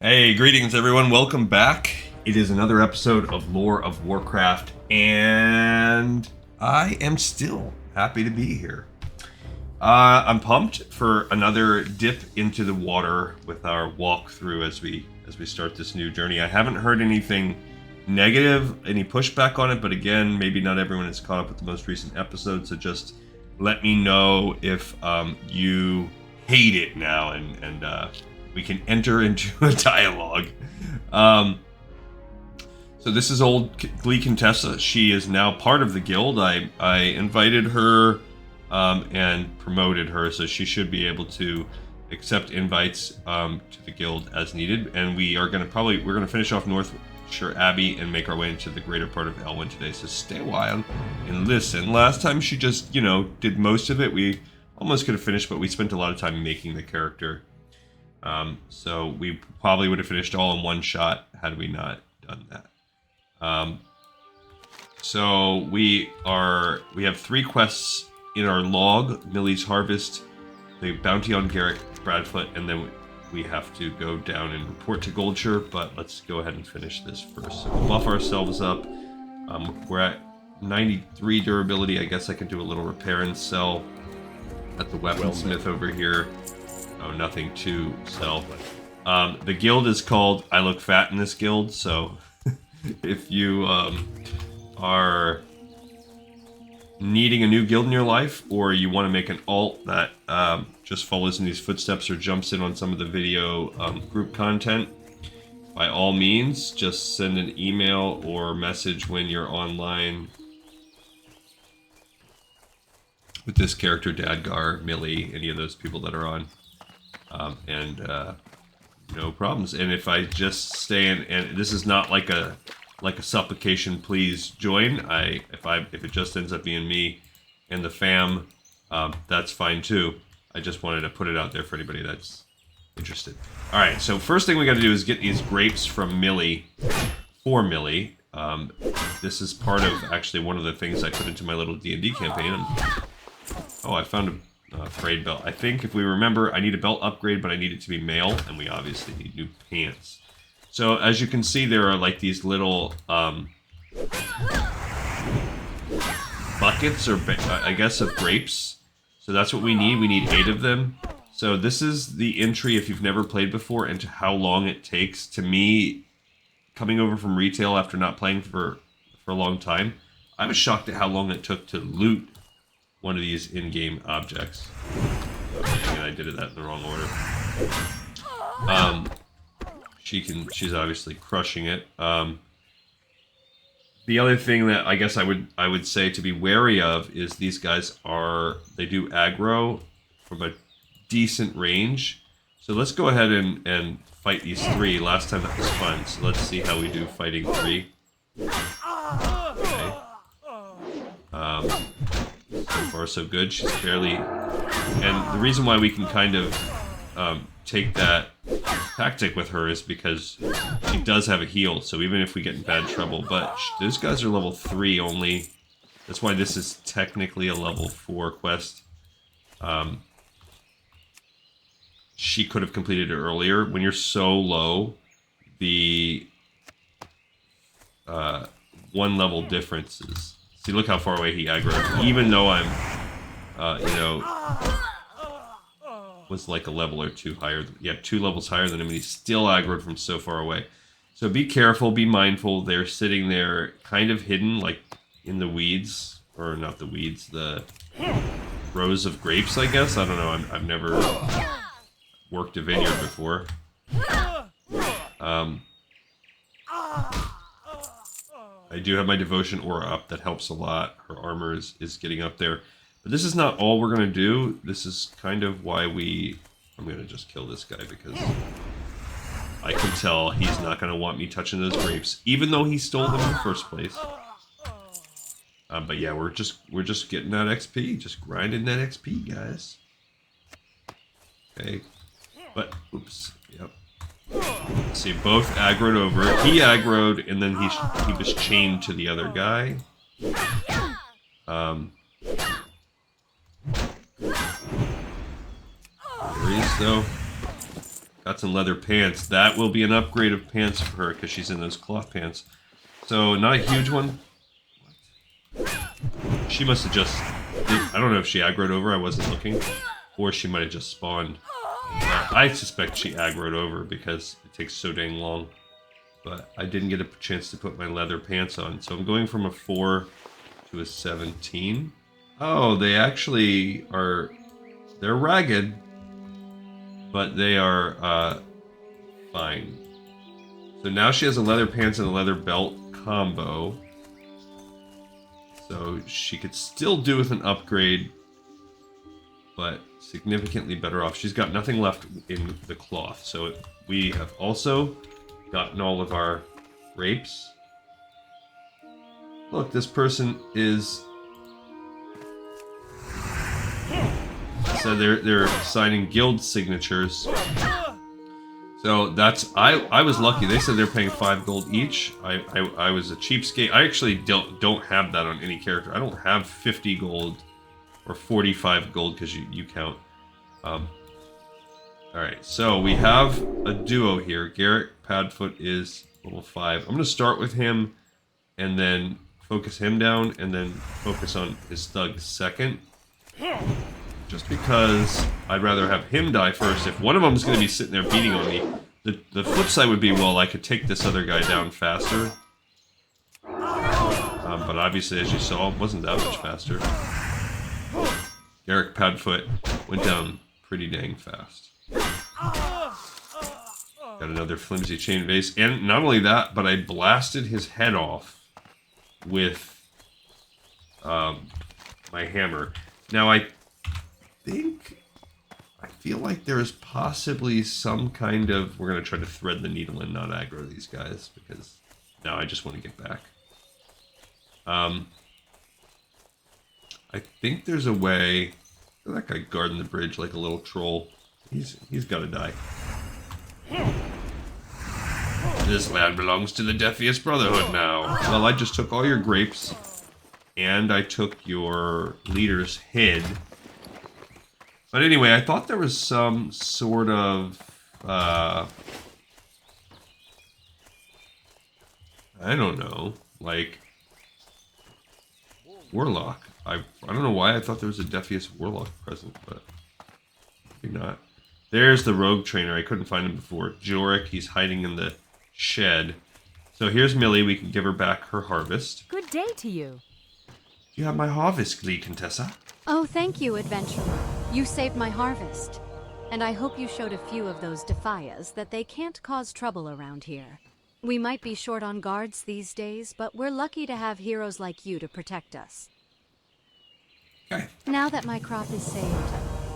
Hey, greetings everyone, welcome back. It is another episode of Lore of Warcraft, and I am still happy to be here. I'm pumped for another dip into the water with our walkthrough as we start this new journey. I haven't heard anything negative, any pushback on it, but again, maybe not everyone is caught up with the most recent episode, so just let me know if you hate it now, and we can enter into a dialogue. So this is old Glee Contessa. She is now part of the guild. I invited her and promoted her, so she should be able to accept invites to the guild as needed. And we're gonna finish off Northshire Abbey and make our way into the greater part of Elwynn today. So stay a while and listen. Last time she just, did most of it. We almost could have finished, but we spent a lot of time making the character. So we probably would have finished all in one shot had we not done that. So we have 3 quests in our log: Millie's Harvest, the bounty on Garrick, Padfoot, and then we have to go down and report to Goldshire. But let's go ahead and finish this first. So we'll buff ourselves up. We're at 93 durability. I guess I could do a little repair and sell at the weaponsmith over here. Oh, nothing to sell. The guild is called I Look Fat in This Guild, so if you are needing a new guild in your life, or you want to make an alt that just follows in these footsteps or jumps in on some of the video group content, by all means, just send an email or message when you're online with this character, Dadgar, Millie, any of those people that are on. No problems. And if I just stay in, and this is not like a supplication, please join. If it just ends up being me and the fam, that's fine too. I just wanted to put it out there for anybody that's interested. All right. So first thing we got to do is get these grapes from Millie for Millie. This is part of actually one of the things I put into my little D&D campaign. I found a frayed belt. I think if we remember, I need a belt upgrade, but I need it to be male, and we obviously need new pants. So as you can see, there are like these little buckets, or I guess, of grapes. So that's what we need. We need 8 of them. So this is the entry, if you've never played before, into how long it takes. To me, coming over from retail after not playing for a long time, I was shocked at how long it took to loot one of these in-game objects. And I did that in the wrong order. She's obviously crushing it. The other thing that I guess I would say to be wary of is these guys they do aggro from a decent range. So let's go ahead and fight these 3. Last time that was fun, so let's see how we do fighting 3. Okay. So far so good. She's fairly... And the reason why we can kind of take that tactic with her is because she does have a heal, so even if we get in bad trouble... But those guys are level 3 only. That's why this is technically a level 4 quest. She could have completed it earlier. When you're so low, the 1 level difference is... See, look how far away he aggroed. Even though I'm, was like a level or 2 higher. 2 levels higher than him, and he's still aggroed from so far away. So be careful, be mindful. They're sitting there kind of hidden, like in the weeds. Or not the weeds, the rows of grapes, I guess. I don't know. I've never worked a vineyard before. I do have my devotion aura up. That helps a lot. Her armor is getting up there. But this is not all we're going to do. This is kind of why I'm going to just kill this guy, because I can tell he's not going to want me touching those grapes, even though he stole them in the first place. But yeah, we're just getting that XP. Just grinding that XP, guys. Okay. But, oops. Yep. See, both aggroed over. He aggroed, and then he was chained to the other guy. There he is, though. got some leather pants. That will be an upgrade of pants for her because she's in those cloth pants. So not a huge one. She must have just... I don't know if she aggroed over. I wasn't looking. Or she might have just spawned. I suspect she aggroed over because it takes so dang long. But I didn't get a chance to put my leather pants on. So I'm going from a 4 to a 17. Oh, they actually are... They're ragged. But they are fine. So now she has a leather pants and a leather belt combo. So she could still do with an upgrade, but significantly better off. She's got nothing left in the cloth. So we have also gotten all of our grapes. Look, this person is... So they're signing guild signatures. So that's... I was lucky. They said they're paying 5 gold each. I was a cheapskate. I actually don't have that on any character. I don't have 50 gold or 45 gold because you count. Alright, so we have a duo here. Garrick Padfoot is level 5. I'm going to start with him and then focus him down and then focus on his thug second. Just because I'd rather have him die first. If one of them is going to be sitting there beating on me, the flip side would be, well, I could take this other guy down faster. But obviously, as you saw, it wasn't that much faster. Garrick Padfoot went down pretty dang fast. Got another flimsy chain vase. And not only that, but I blasted his head off with my hammer. Now, I feel like there is possibly some kind of... We're going to try to thread the needle and not aggro these guys, because now I just want to get back. I think there's a way... That guy guarding the bridge like a little troll. He's got to die. This land belongs to the Defious Brotherhood now. Well, I just took all your grapes, and I took your leader's head. But anyway, I thought there was some sort of, I don't know, like, warlock. I don't know why I thought there was a Defious warlock present, but maybe not. There's the rogue trainer. I couldn't find him before. Gerard, he's hiding in the shed. So here's Millie. We can give her back her harvest. Good day to you. You have my harvest, Glee Contessa. Oh, thank you, adventurer. You saved my harvest. And I hope you showed a few of those Defias that they can't cause trouble around here. We might be short on guards these days, but we're lucky to have heroes like you to protect us. Okay. Now that my crop is saved,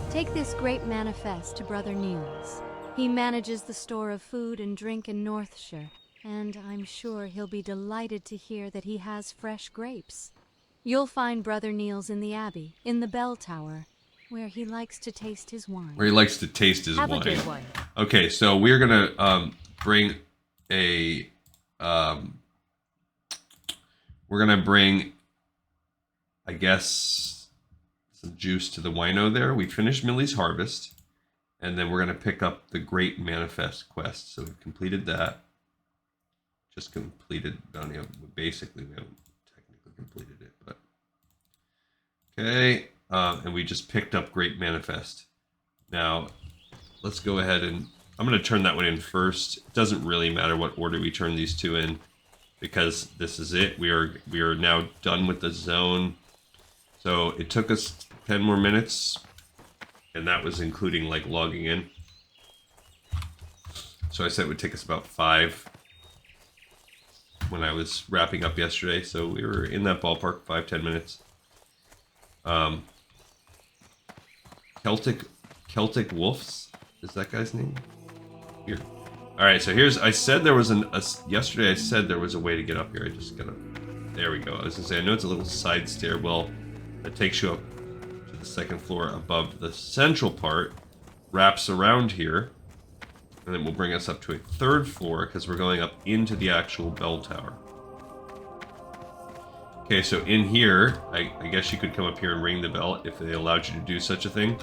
take this Grape Manifest to Brother Niels. He manages the store of food and drink in Northshire, and I'm sure he'll be delighted to hear that he has fresh grapes. You'll find Brother Niels in the Abbey, in the bell tower, where he likes to taste his wine. Where he likes to taste his wine. Have a good one. Okay, so we're gonna bring a we're gonna bring, I guess, some juice to the wino there. We finished Millie's harvest, and then we're gonna pick up the Grape Manifest quest. So we've completed that. Just completed. Basically, we haven't technically completed it, but okay. And we just picked up Grape Manifest. Now, let's go ahead and... I'm going to turn that one in first. It doesn't really matter what order we turn these two in, because this is it. We are now done with the zone. So it took us 10 more minutes, and that was including like logging in. So I said it would take us about 5 when I was wrapping up yesterday. So we were in that ballpark, 5-10 minutes. Celtic Wolves is that guy's name? Here. All right, so here's. I said there was yesterday. I said there was a way to get up here. I just gotta. There we go. I was gonna say I know it's a little side stairwell that takes you up to the second floor above the central part, wraps around here, and then will bring us up to a third floor because we're going up into the actual bell tower. Okay, so in here, I guess you could come up here and ring the bell if they allowed you to do such a thing.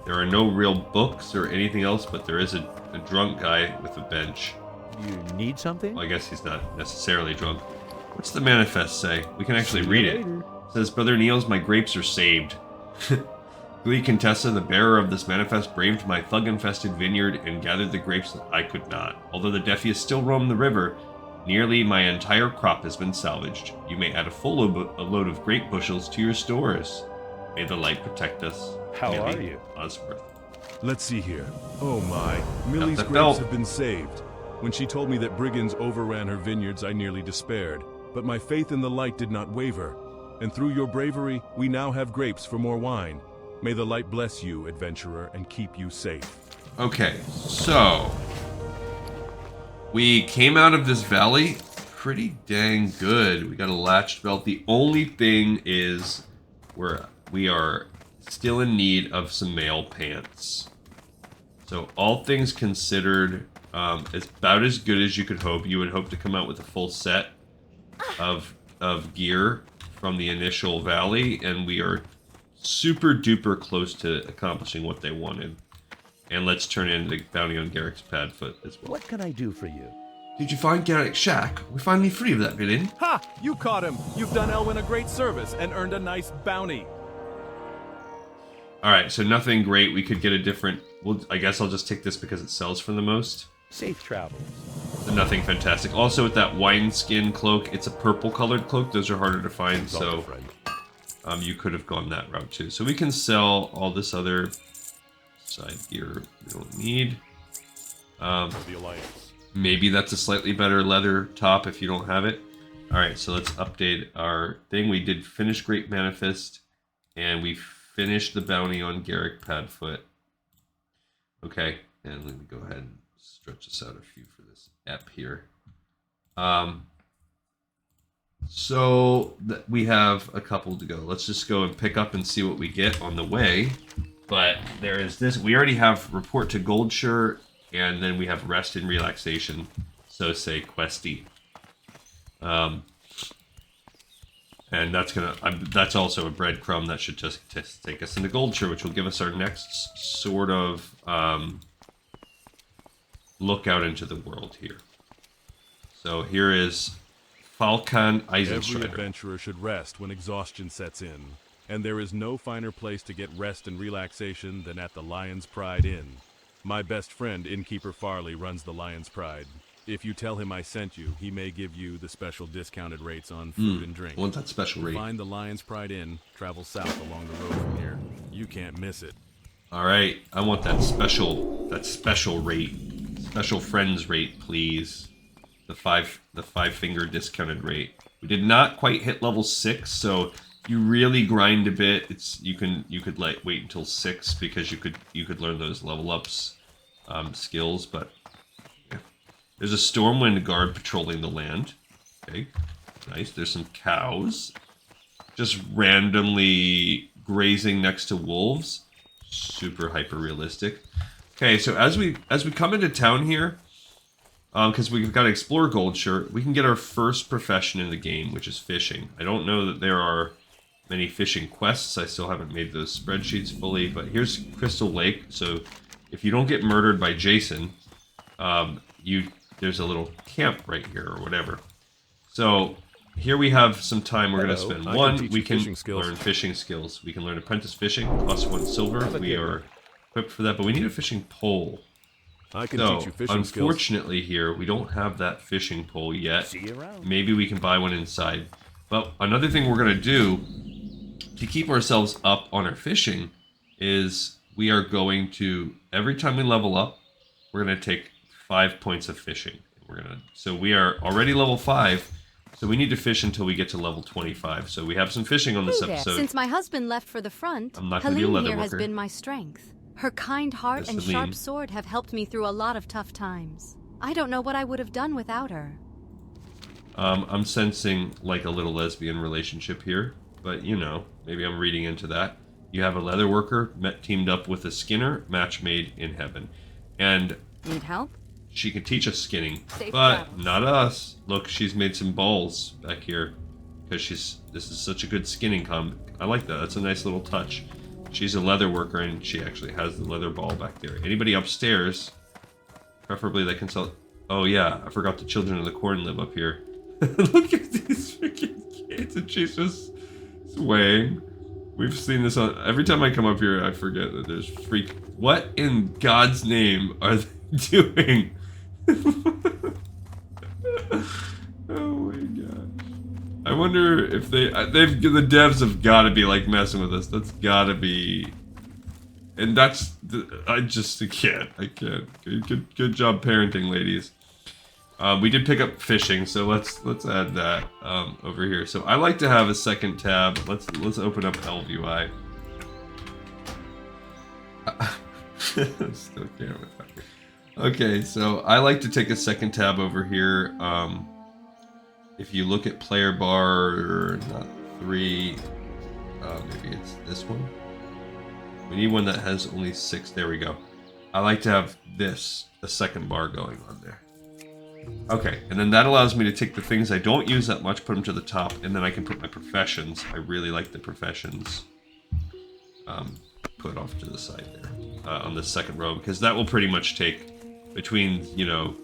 There are no real books or anything else, but there is a drunk guy with a bench. You need something? Well, I guess he's not necessarily drunk. What's the manifest say? We can actually read it. It says, Brother Niels, my grapes are saved. Glee Contessa, the bearer of this manifest, braved my thug-infested vineyard and gathered the grapes that I could not. Although the defiant still roam the river, nearly my entire crop has been salvaged. You may add a load of grape bushels to your stores. May the light protect us. How Millie are you? Osworth. Let's see here. Oh my, Millie's the grapes belt. have been saved. When she told me that brigands overran her vineyards, I nearly despaired. But my faith in the light did not waver. And through your bravery, we now have grapes for more wine. May the light bless you, adventurer, and keep you safe. Okay, so we came out of this valley pretty dang good. We got a latched belt. The only thing is we are still in need of some mail pants. So all things considered, it's about as good as you could hope. You would hope to come out with a full set of gear from the initial valley, and we are super duper close to accomplishing what they wanted. And let's turn in the bounty on Garrick's Padfoot as well. What can I do for you? Did you find Garrick's shack? We're finally free of that villain. Ha! You caught him! You've done Elwynn a great service and earned a nice bounty. Alright, so nothing great. We could get a different... Well, I guess I'll just take this because it sells for the most. Safe travels. So nothing fantastic. Also, with that wineskin cloak, it's a purple-colored cloak. Those are harder to find, so you could have gone that route too. So we can sell all this other side gear we don't need. The Alliance. Maybe that's a slightly better leather top if you don't have it. Alright, so let's update our thing. We did finish Grape Manifest, and we finished the bounty on Garrick Padfoot. Okay, and let me go ahead and stretch this out a few for this app here. So we have a couple to go. Let's just go and pick up and see what we get on the way. But there is this. We already have report to Goldshire, and then we have rest and relaxation. So say questy. And that's also a breadcrumb that should just take us into Goldshire, which will give us our next sort of look out into the world here. So here is Falcon Every Eisenstrider. adventurer should rest when exhaustion sets in. And there is no finer place to get rest and relaxation than at the Lion's Pride Inn. My best friend, Innkeeper Farley, runs the Lion's Pride. If you tell him I sent you, he may give you the special discounted rates on food and drink. I want that special rate. Find the Lion's Pride Inn, travel south along the road from here. You can't miss it. All right, I want that special rate, special friends rate, please. The five finger discounted rate. We did not quite hit level 6, so you really grind a bit. You could like wait until 6 because you could learn those level ups skills, but. There's a Stormwind guard patrolling the land. Okay, nice. There's some cows just randomly grazing next to wolves. Super hyper realistic. Okay, so as we come into town here, because we've got to explore Goldshire, we can get our first profession in the game, which is fishing. I don't know that there are many fishing quests. I still haven't made those spreadsheets fully, but here's Crystal Lake. So if you don't get murdered by Jason, there's a little camp right here or whatever. So here we have some time we're going to spend. One, we can learn fishing skills. We can learn apprentice fishing, costs 1 silver. We are equipped for that, but we need a fishing pole. I can teach you fishing skills. Unfortunately here, we don't have that fishing pole yet. See you around. Maybe we can buy one inside. But another thing we're going to do to keep ourselves up on our fishing is we are going to, every time we level up, we're going to take 5 points of fishing. So we are already level 5, so we need to fish until we get to level 25. So we have some fishing on this episode. Since my husband left for the front, I'm not gonna be a Helene leather here has worker. been my strength. Her kind heart Yes, and Helene. sharp sword have helped me through a lot of tough times. I don't know what I would have done without her. I'm sensing like a little lesbian relationship here, but you know, maybe I'm reading into that. You have a leather worker teamed up with a skinner, match made in heaven. And Need help? she can teach us skinning, Safe but travels. not us. Look, she's made some balls back here because this is such a good skinning I like that. That's a nice little touch. She's a leather worker, and she actually has the leather ball back there. Anybody upstairs? Preferably they can sell... Oh yeah, I forgot the children of the corn live up here. Look at these freaking kids, and she's just swaying. We've seen this on... Every time I come up here, I forget that there's freak... What in God's name are they doing? Oh my gosh. I wonder if the devs have got to be like messing with us. That's got to be... And that's... I can't. Good job parenting, ladies. We did pick up fishing, so let's add that over here. So I like to have a second tab. Let's open up LVI. Still can't with that. Okay, so I like to take a second tab over here. If you look at player bar, not 3, maybe it's this one. We need one that has only 6. There we go. I like to have a second bar going on there. Okay, and then that allows me to take the things I don't use that much, put them to the top, and then I can put my professions. I really like the professions put off to the side there on the second row, because that will pretty much take between, you know,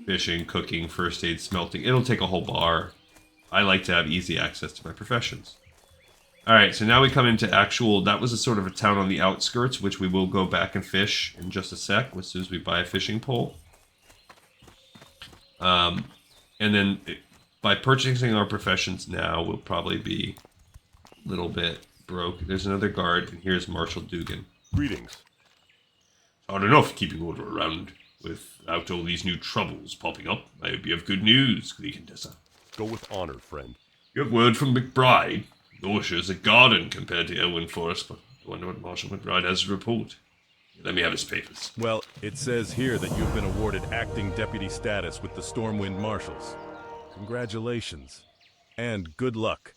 fishing, cooking, first aid, smelting. It'll take a whole bar. I like to have easy access to my professions. Alright, so now we come into actual... That was a sort of a town on the outskirts, which we will go back and fish in just a sec, as soon as we buy a fishing pole. And then by purchasing our professions now, we'll probably be a little bit broke. There's another guard, and here's Marshal Dugan. Greetings. Hard enough keeping order around without all these new troubles popping up. I hope you have good news, Contessa. Go with honor, friend. You have word from McBride. Goldshire is a garden compared to Elwynn Forest, but I wonder what Marshal McBride has to report. Let me have his papers. Well, it says here that you've been awarded acting deputy status with the Stormwind Marshals. Congratulations. And good luck.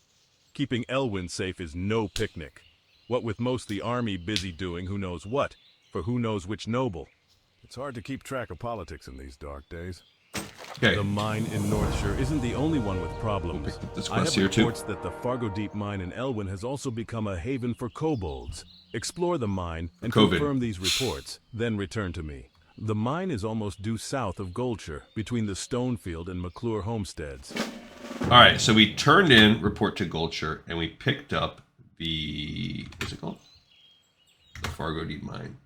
Keeping Elwynn safe is no picnic. What with most the army busy doing who knows what, for who knows which noble. It's hard to keep track of politics in these dark days. Okay. The mine in Northshire isn't the only one with problems. We'll pick up this I have quest here too. reports that the Fargo Deep mine in Elwynn has also become a haven for kobolds. Explore the mine and confirm these reports, then return to me. The mine is almost due south of Goldshire, between the Stonefield and McClure homesteads. Alright, so we turned in report to Goldshire, and we picked up the... What's it called? The Fargo Deep mine.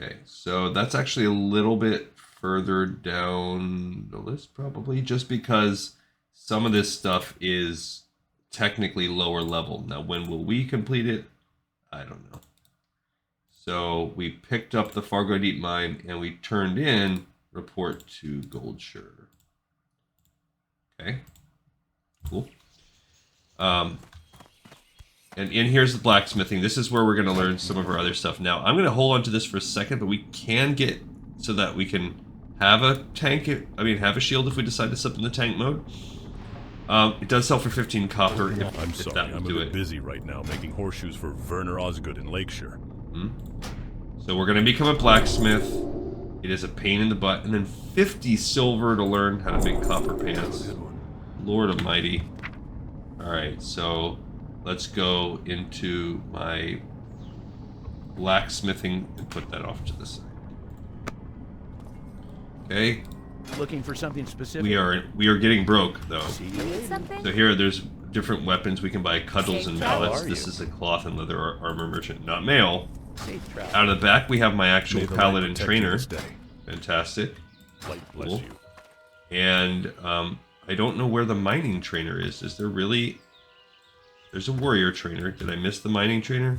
Okay, so that's actually a little bit further down the list, probably, just because some of this stuff is technically lower level. Now, when will we complete it? I don't know. So we picked up the Fargo Deep mine, and we turned in report to Goldshire. Okay, cool. And in here's the blacksmithing. This is where we're going to learn some of our other stuff. Now, I'm going to hold on to this for a second, but we can get so that we can have a tank, have a shield if we decide to set up in the tank mode. It does sell for 15 copper. I'm sorry, I'm a bit busy right now making horseshoes for Werner Osgood in Lakeshire. So we're going to become a blacksmith. It is a pain in the butt. And then 50 silver to learn how to make copper pants. Lord Almighty. Alright, so let's go into my blacksmithing and put that off to the side. Okay. Looking for something specific? We are getting broke though. Need something? So here there's different weapons. We can buy cudgels and mallets. How are This you? is a cloth and leather armor merchant, not male. Safe travel. Out of the back we have my actual May the light paladin protect you trainer. this day. Fantastic. Light bless Cool. you. And I don't know where the mining trainer is. Is there really? There's a warrior trainer. Did I miss the mining trainer?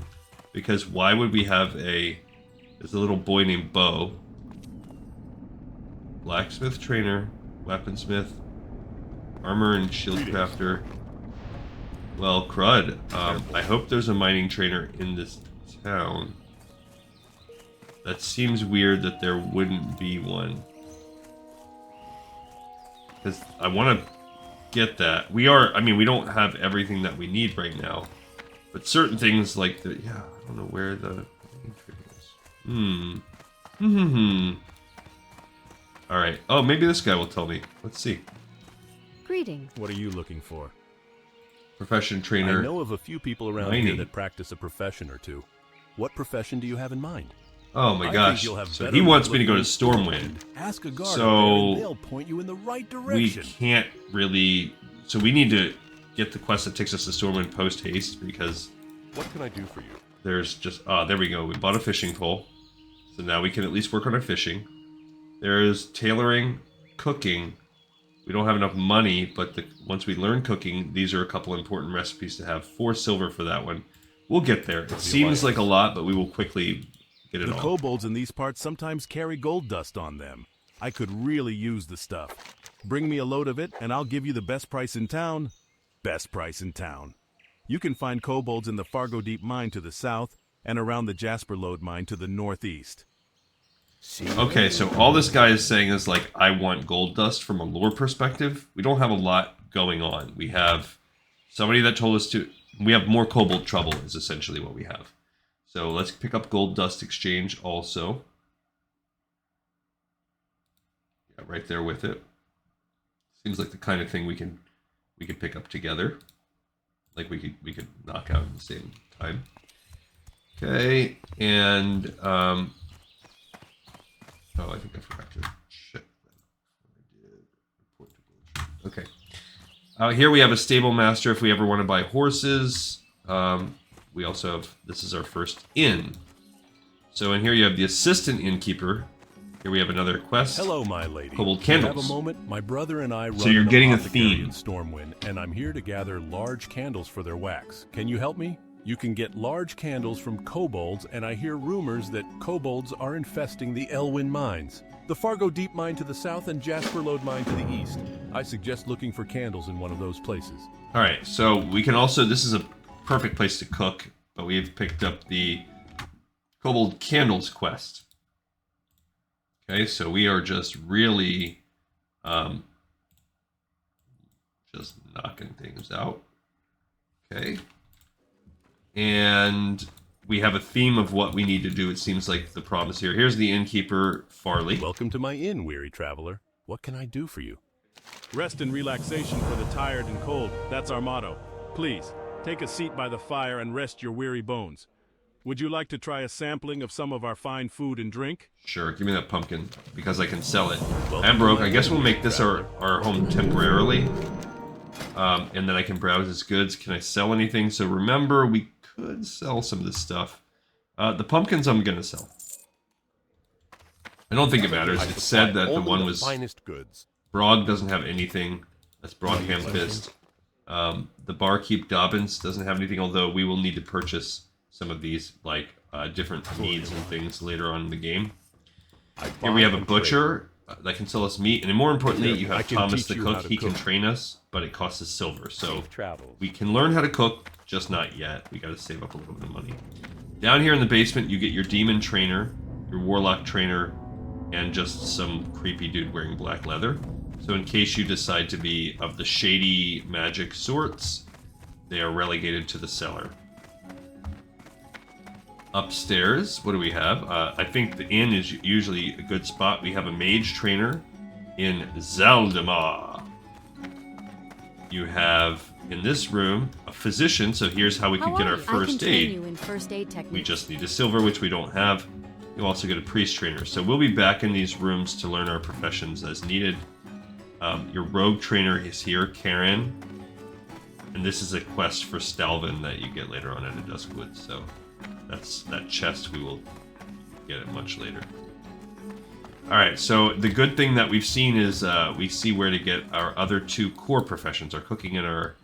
Because why would we have there's a little boy named Bo. Blacksmith trainer, weaponsmith, armor and shield crafter. Well, crud. I hope there's a mining trainer in this town. That seems weird that there wouldn't be one. Because I want to get that. We don't have everything that we need right now. But certain things like I don't know where the mining trainer is. Alright. Oh, maybe this guy will tell me. Let's see. Greetings. What are you looking for? Profession I trainer. know of a few people around Mining. here that practice a profession or two. What profession do you have in mind? Oh my I gosh. think you'll have So better he wants luck me to go to looking Stormwind. Ask a guard So, up there and they'll point you in the right We direction. can't really... So we need to get the quest that takes us to Stormwind post-haste, because What can I do for you? there's just... there we go. We bought a fishing pole. So now we can at least work on our fishing. There's tailoring, cooking. We don't have enough money, but once we learn cooking, these are a couple important recipes to have. 4 silver for that one. We'll get there. It seems like a lot, but we will quickly get it The all. kobolds in these parts sometimes carry gold dust on them. I could really use the stuff. Bring me a load of it, and I'll give you the best price in town. Best price in town. You can find kobolds in the Fargo Deep Mine to the south, and around the Jasper Lode Mine to the northeast. Okay, so all this guy is saying is like, I want gold dust from a lore perspective. We don't have a lot going on. We have somebody that told us to... We have more kobold trouble is essentially what we have. So let's pick up gold dust exchange also. Yeah, right there with it. Seems like the kind of thing we could pick up together. Like we could knock out at the same time. Okay, and oh, I think I forgot to check that. Okay. Here we have a stable master if we ever want to buy horses. We also have, this is our first inn. So in here you have the assistant innkeeper. Here we have another quest. Hello, my lady. Kobold Do you candles. have a moment? My brother and I run So you're an getting a apothecary theme. in Stormwind, and I'm here to gather large candles for their wax. Can you help me? You can get large candles from kobolds, and I hear rumors that kobolds are infesting the Elwynn mines. The Fargo Deep Mine to the south and Jasper Lode Mine to the east. I suggest looking for candles in one of those places. All right, so we can also, this is a perfect place to cook, but we've picked up the Kobold Candles quest. Okay, so we are just really just knocking things out. Okay. And we have a theme of what we need to do. It seems like the problem is here. Here's the innkeeper, Farley. Welcome to my inn, weary traveler. What can I do for you? Rest and relaxation for the tired and cold. That's our motto. Please, take a seat by the fire and rest your weary bones. Would you like to try a sampling of some of our fine food and drink? Sure, give me that pumpkin, because I can sell it. I'm broke. I guess we'll make this our home temporarily. And then I can browse its goods. Can I sell anything? So remember, we could sell some of this stuff. The pumpkins I'm going to sell. I don't think it matters. It said that the one was... finest goods. Brog doesn't have anything. That's Brogham Fist. The barkeep Dobbins doesn't have anything, although we will need to purchase some of these, like, different needs and things later on in the game. Here we have a butcher that can sell us meat, and more importantly, you have Thomas the cook. He can train us, but it costs us silver. So we can learn how to cook, just not yet. We got to save up a little bit of money. Down here in the basement, you get your demon trainer, your warlock trainer, and just some creepy dude wearing black leather. So in case you decide to be of the shady magic sorts, they are relegated to the cellar. Upstairs, what do we have? I think the inn is usually a good spot. We have a mage trainer in Zaldemar. You have, in this room, a physician. So here's how we can get our first aid. You in first aid techniques. We just need a silver, which we don't have. You also get a priest trainer. So we'll be back in these rooms to learn our professions as needed. Your rogue trainer is here, Karen. And this is a quest for Stalvin that you get later on at a Duskwood. So that's that chest. We will get it much later. Alright, so the good thing that we've seen is we see where to get our other two core professions. Our cooking and our...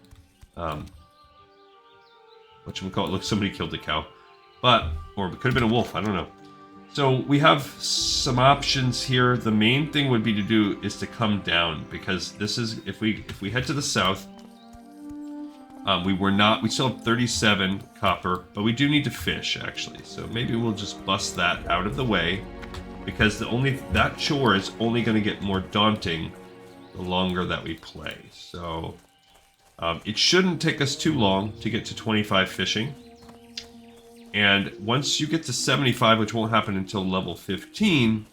whatchamacallit? Look, somebody killed a cow. But, or it could have been a wolf, I don't know. So we have some options here. The main thing would be to do is to come down, because this is, if we head to the south, we still have 37 copper, but we do need to fish, actually. So maybe we'll just bust that out of the way, because that chore is only going to get more daunting the longer that we play. So it shouldn't take us too long to get to 25 fishing. And once you get to 75, which won't happen until level 15,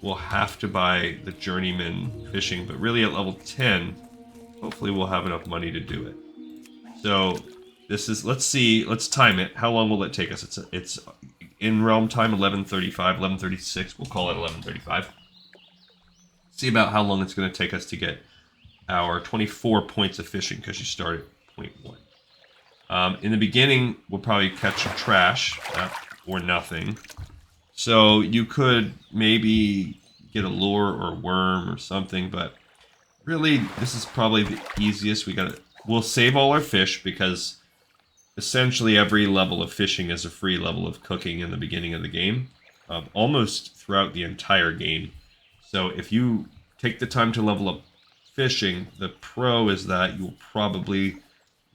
we'll have to buy the journeyman fishing. But really at level 10, hopefully we'll have enough money to do it. So this is, let's see, let's time it. How long will it take us? It's in realm time, 11:35, 11:36. We'll call it 11:35. See about how long it's going to take us to get our 24 points of fishing, because you start at point 1. In the beginning, we'll probably catch trash or nothing. So you could maybe get a lure or a worm or something, but really, this is probably the easiest. We'll save all our fish, because essentially every level of fishing is a free level of cooking in the beginning of the game, almost throughout the entire game. So if you take the time to level up fishing, the pro is that you'll probably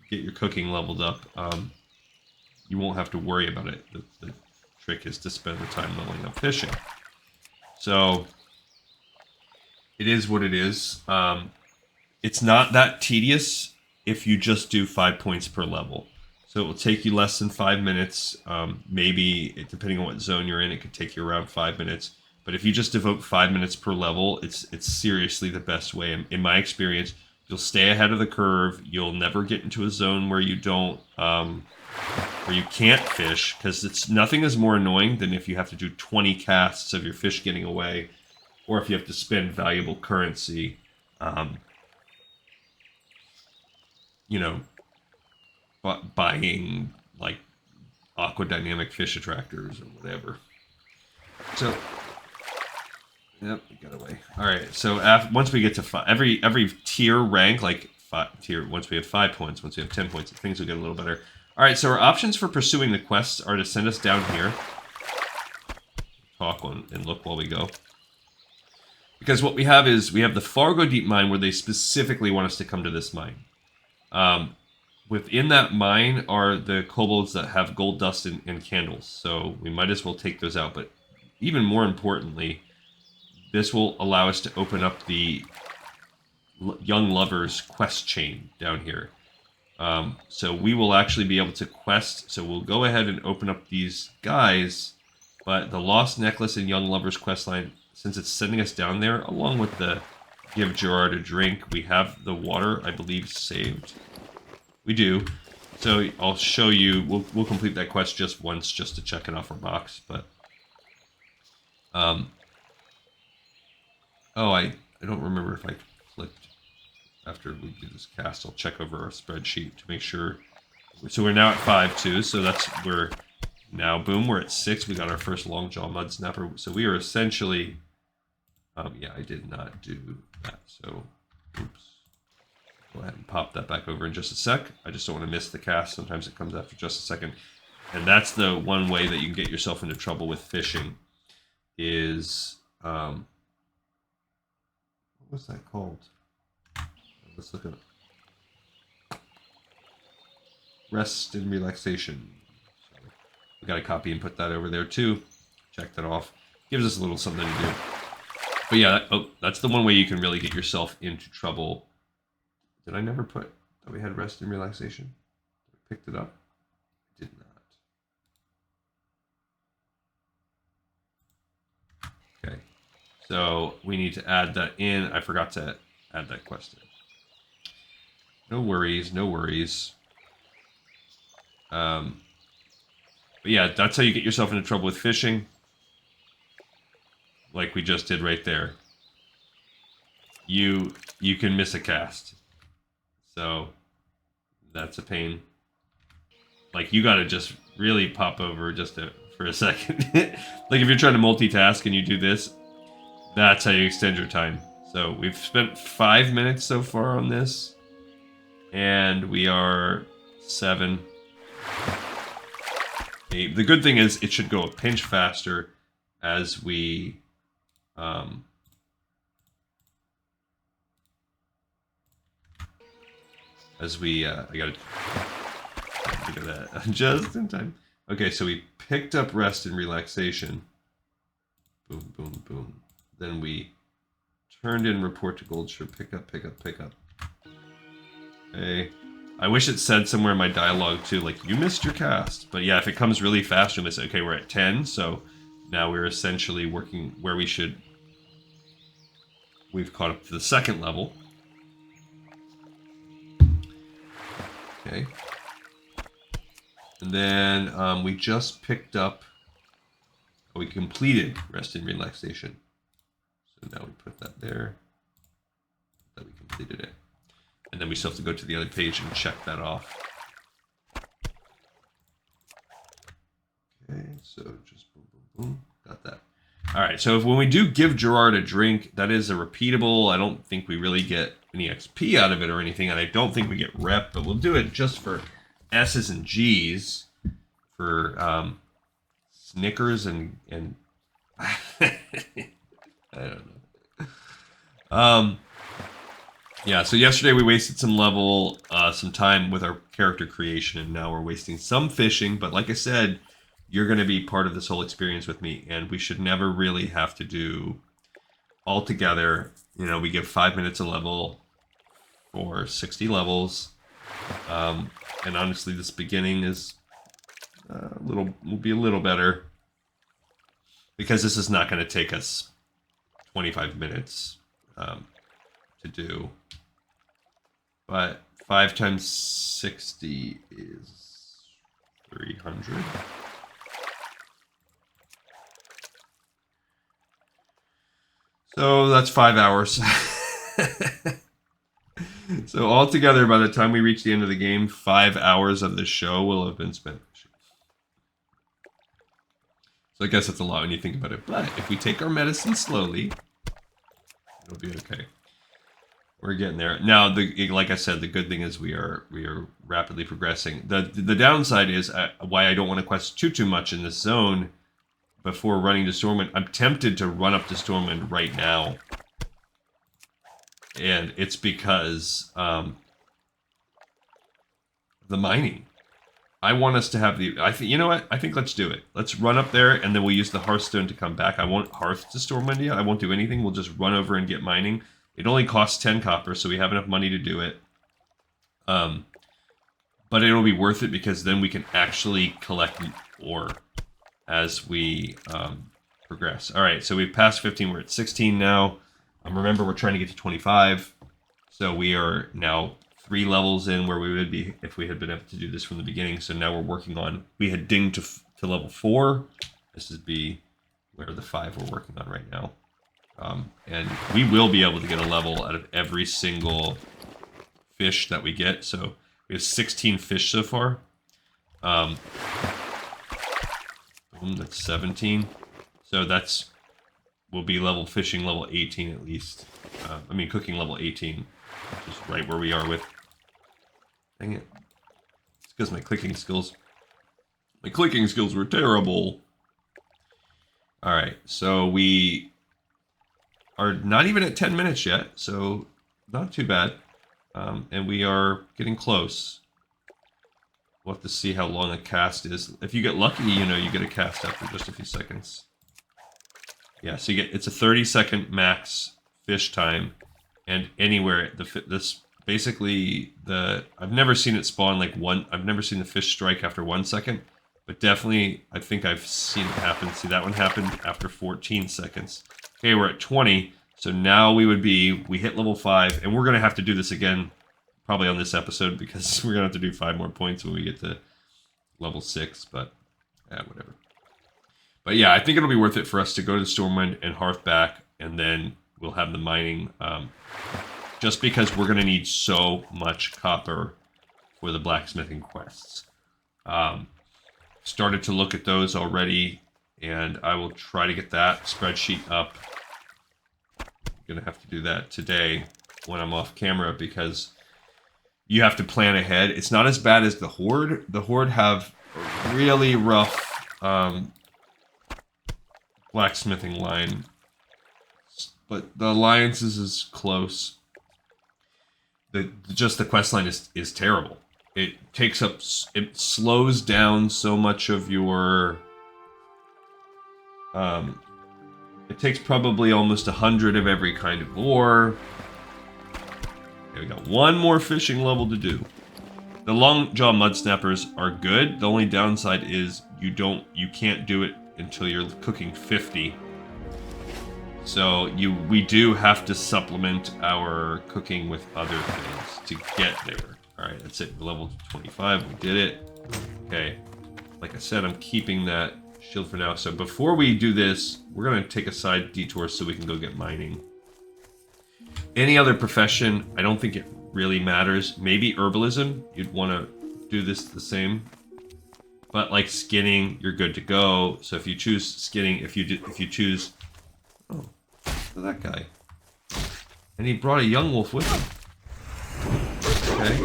get your cooking leveled up. You won't have to worry about it. The trick is to spend the time leveling up fishing. So it is what it is. It's not that tedious if you just do 5 points per level. So it will take you less than 5 minutes. Maybe, depending on what zone you're in, it could take you around 5 minutes. But if you just devote 5 minutes per level, it's seriously the best way. In my experience, you'll stay ahead of the curve. You'll never get into a zone where you don't, where you can't fish, because nothing is more annoying than if you have to do 20 casts of your fish getting away, or if you have to spend valuable currency, you know, buying like aquadynamic fish attractors or whatever. So, yep, we got away. All right. So once we get to every tier rank, like once we have 5 points, once we have 10 points, things will get a little better. All right. So our options for pursuing the quests are to send us down here, talk and look while we go. Because what we have is we have the Fargo Deep Mine, where they specifically want us to come to this mine. Within that mine are the kobolds that have gold dust and candles, so we might as well take those out. But even more importantly, this will allow us to open up the Young Lovers quest chain down here. So we will actually be able to quest. So we'll go ahead and open up these guys, but the Lost Necklace and Young Lovers quest line, since it's sending us down there, along with the Give Gerard a Drink, we have the water, I believe, saved. We do. So I'll show you. We'll complete that quest just once, just to check it off our box. But oh, I don't remember if I clicked after we do this cast. I'll check over our spreadsheet to make sure. So we're now at 5 too. So we're now, boom, we're at 6. We got our first Longjaw Mud Snapper. So we are essentially. Yeah, I did not do that. So, oops. Go ahead and pop that back over in just a sec. I just don't want to miss the cast. Sometimes it comes after just a second. And that's the one way that you can get yourself into trouble with fishing is, what was that called? Let's look at it. Rest and relaxation. So we got to copy and put that over there too. Check that off. Gives us a little something to do. But yeah, that's the one way you can really get yourself into trouble. Did I never put that we had rest and relaxation? I picked it up. I did not. Okay. So we need to add that in. I forgot to add that quest in. No worries, no worries. But yeah, that's how you get yourself into trouble with fishing. Like we just did right there. You can miss a cast. So that's a pain. Like you gotta just really pop over just for a second. Like if you're trying to multitask and you do this, that's how you extend your time. So we've spent 5 minutes so far on this, and we are 7. 8. The good thing is it should go a pinch faster as we I gotta look at that just in time. Okay, so we picked up rest and relaxation. Boom, boom, boom. Then we turned in report to Goldshire. Pick up, pick up, pick up. Okay. I wish it said somewhere in my dialogue too, like, you missed your cast. But yeah, if it comes really fast, you'll miss it. Okay, we're at 10, so now we're essentially working where we should. We've caught up to the 2nd level. Okay. And then we just picked up Oh, we completed rest and relaxation. So now we put that there. That we completed it. And then we still have to go to the other page and check that off. Okay, so just boom, boom, boom. Got that. All right, so when we do give Gerard a drink, that is a repeatable. I don't think we really get any XP out of it or anything, and I don't think we get rep, but we'll do it just for S's and G's, for Snickers and I don't know. Yeah, so yesterday we wasted some time with our character creation, and now we're wasting some fishing, but like I said, you're going to be part of this whole experience with me, and we should never really have to do all together. You know, we give 5 minutes a level for 60 levels, and honestly, this beginning is will be a little better, because this is not going to take us 25 minutes to do, but 5 times 60 is 300. So that's 5 hours. So altogether, by the time we reach the end of the game, 5 hours of the show will have been spent. So I guess that's a lot when you think about it. But if we take our medicine slowly, it'll be okay. We're getting there. Now, like I said, the good thing is we are rapidly progressing. The downside is why I don't want to quest too much in this zone before running to Stormwind. I'm tempted to run up to Stormwind right now. And it's because the mining. I want us to have you know what? I think let's do it. Let's run up there, and then we'll use the Hearthstone to come back. I won't Hearth to Stormwind yet. I won't do anything. We'll just run over and get mining. It only costs 10 copper, so we have enough money to do it. But it'll be worth it, because then we can actually collect ore as we progress. All right, so we've passed 15. We're at 16 now. Remember, we're trying to get to 25. So we are now 3 levels in where we would be if we had been able to do this from the beginning. So now we're working on, we had dinged to level 4. This would be where the 5 we're working on right now. And we will be able to get a level out of every single fish that we get. So we have 16 fish so far. Boom, that's 17. So we'll be fishing level 18 at least. Cooking level 18, which is right where we are with. Dang it. It's because my clicking skills were terrible. Alright, so we are not even at 10 minutes yet, so not too bad. And we are getting close. We'll have to see how long a cast is. If you get lucky, you get a cast after just a few seconds. Yeah, so it's a 30-second max fish time, and anywhere I've never seen it spawn I've never seen the fish strike after 1 second, but definitely I think I've seen it happen. See, that one happened after 14 seconds. Okay, we're at 20, so now we hit level 5, and we're going to have to do this again probably on this episode, because we're going to have to do 5 more points when we get to level 6, but whatever. But yeah, I think it'll be worth it for us to go to Stormwind and Hearth back, and then we'll have the mining, just because we're going to need so much copper for the blacksmithing quests. Started to look at those already, and I will try to get that spreadsheet up. I'm going to have to do that today when I'm off camera, because you have to plan ahead. It's not as bad as the Horde. The Horde have a really rough blacksmithing line, but the Alliances is close. Just the quest line is terrible. It slows down so much of your. It takes probably almost 100 of every kind of ore. Okay, we got 1 more fishing level to do. The Longjaw Mud Snappers are good. The only downside is you can't do it until you're cooking 50. So we do have to supplement our cooking with other things to get there. Alright, that's it. Level 25, we did it. Okay. Like I said, I'm keeping that shield for now. So before we do this, we're going to take a side detour so we can go get mining. Any other profession, I don't think it really matters. Maybe herbalism, you'd want to do this the same. But like skinning, you're good to go. So if you choose skinning, if you choose... Oh, look at that guy. And he brought a young wolf with him. Okay.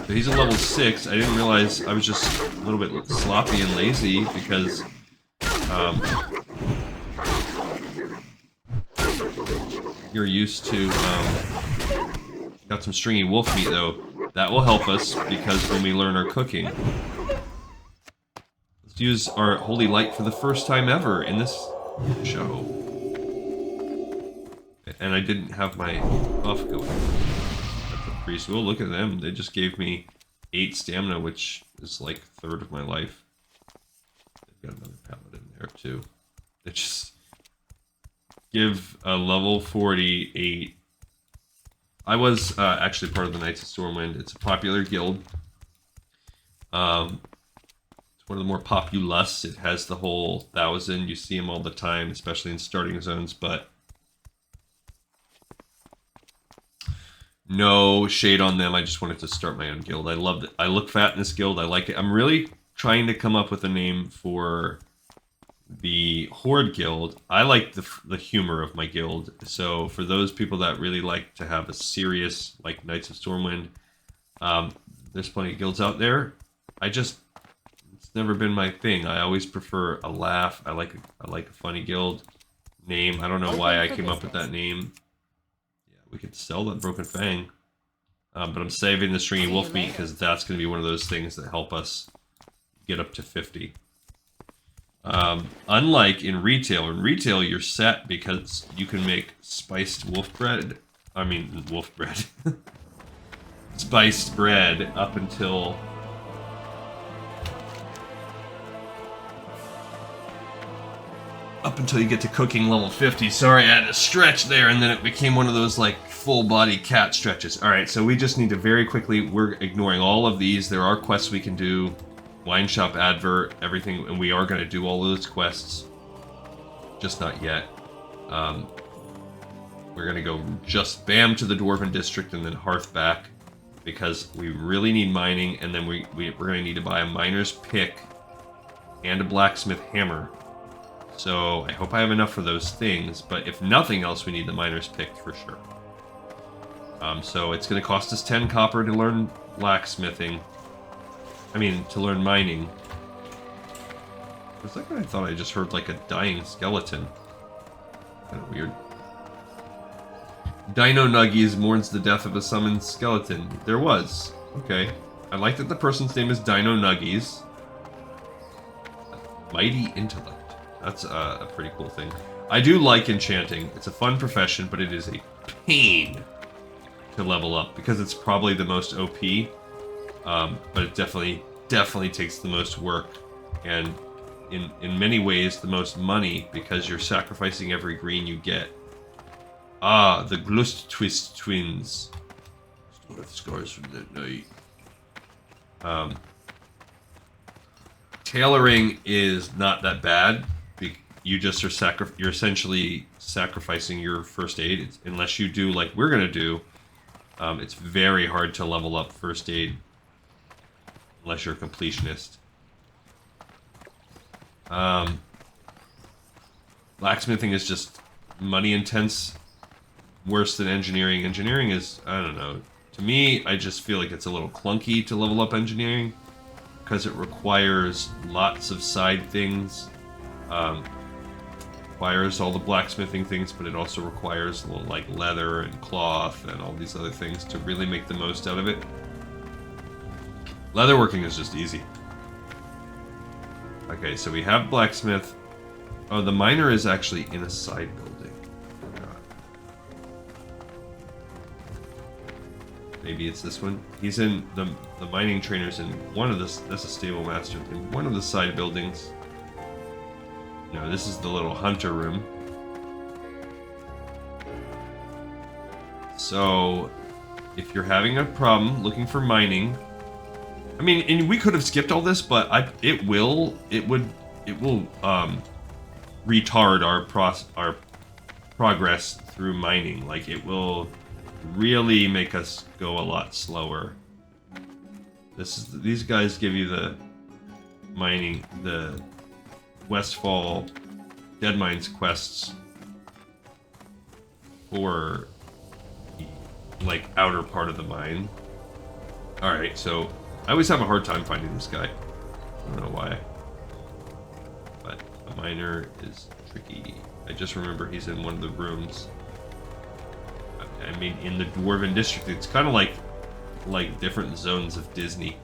So he's a level 6. I didn't realize I was just a little bit sloppy and lazy because... you're used to... got some stringy wolf meat though. That will help us because when we learn our cooking. Let's use our holy light for the first time ever in this show. And I didn't have my buff going. That's a priest. Oh, look at them. They just gave me 8 stamina, which is like a third of my life. They've got another paladin there too. They just give a level 48. I was actually part of the Knights of Stormwind. It's a popular guild. It's one of the more populous. It has the whole 1,000. You see them all the time, especially in starting zones, but no shade on them. I just wanted to start my own guild. I loved it. I look fat in this guild. I like it. I'm really trying to come up with a name for the Horde guild. I like the humor of my guild. So for those people that really like to have a serious, like Knights of Stormwind, there's plenty of guilds out there. It's never been my thing. I always prefer a laugh. I like a funny guild name. I don't know why I came up with that name. Yeah, we could sell that Broken Fang. But I'm saving the stringy wolf meat because that's going to be one of those things that help us get up to 50. Unlike in retail you're set because you can make spiced wolf bread. Spiced bread up until you get to cooking level 50. Sorry, I had to stretch there, and then it became one of those like full body cat stretches. All right, so we just need to very quickly. We're ignoring all of these. There are quests we can do. Wine shop advert, everything, and we are going to do all of those quests. Just not yet. We're going to go just bam to the Dwarven District and then Hearth back because we really need mining, and then we're going to need to buy a miner's pick and a blacksmith hammer. So I hope I have enough for those things, but if nothing else, we need the miner's pick for sure. So it's going to cost us 10 copper to learn blacksmithing. To learn mining. For a second I thought I just heard like a dying skeleton. Kind of weird. Dino Nuggies mourns the death of a summoned skeleton. There was. Okay. I like that the person's name is Dino Nuggies. Mighty intellect. That's a pretty cool thing. I do like enchanting. It's a fun profession, but it is a pain to level up because it's probably the most OP. But it definitely takes the most work, and in many ways the most money because you're sacrificing every green you get. The Glust Twist twins. Still have scars from that night. Tailoring is not that bad. You just are you're essentially sacrificing your first aid unless you do like we're gonna do. It's very hard to level up first aid. Unless you're a completionist. Blacksmithing is just money intense. Worse than engineering. Engineering is, I don't know. To me, I just feel like it's a little clunky to level up engineering. Because it requires lots of side things. Requires all the blacksmithing things, but it also requires a little like leather and cloth and all these other things to really make the most out of it. Leatherworking is just easy. Okay, so we have blacksmith. Oh, the miner is actually in a side building. Maybe it's this one. He's in the mining trainer's in one of the. That's a stable master in one of the side buildings. No, this is the little hunter room. So, if you're having a problem looking for mining, I mean, and we could have skipped all this, but it will retard our progress through mining. Like, it will really make us go a lot slower. These guys give you the mining, the Westfall Dead Mines quests for the, like, outer part of the mine. Alright, so I always have a hard time finding this guy. I don't know why. But a miner is tricky. I just remember he's in one of the rooms. I mean, in the Dwarven District, it's kind of like different zones of Disney.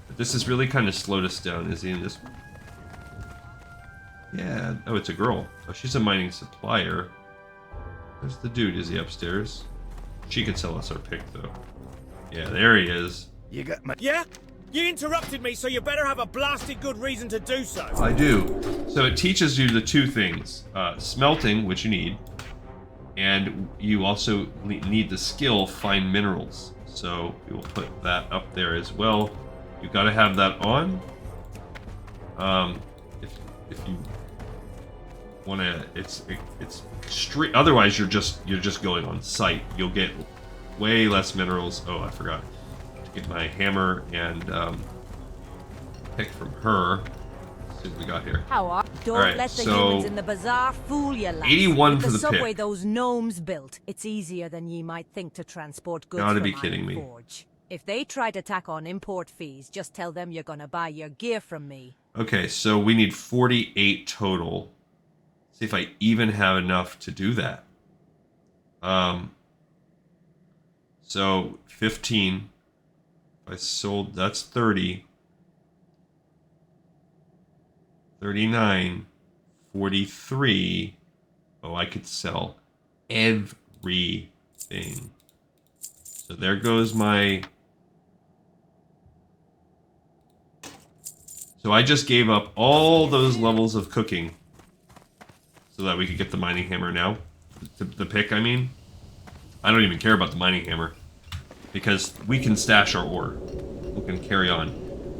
But this has really kind of slowed us down. Is he in this one? Yeah. Oh, it's a girl. Oh, she's a mining supplier. Where's the dude? Is he upstairs? She could sell us our pick, though. Yeah, there he is. You got my... Yeah? You interrupted me, so you better have a blasted good reason to do so. I do. So it teaches you the two things. Smelting, which you need, and you also need the skill find minerals. So we will put that up there as well. You've got to have that on. If you want to, it's straight. Otherwise, you're just going on site. You'll get way less minerals. Oh, I forgot to get my hammer and pick from her. Let's see what we got here. How are? Don't All right, let the so humans in the bazaar fool you, lads. 81 With for the subway pick. those gnomes built, it's easier than ye might think to transport goods Gotta from be kidding me. Ironforge. If they try to tack on import fees, just tell them you're gonna buy your gear from me. Okay, so we need 48 total. See if I even have enough to do that. So 15. If I sold, that's 30. 39. 43. Oh, I could sell everything. So there goes my... So I just gave up all those levels of cooking so that we could get the mining hammer now. The pick, I mean. I don't even care about the mining hammer because we can stash our ore. We can carry on.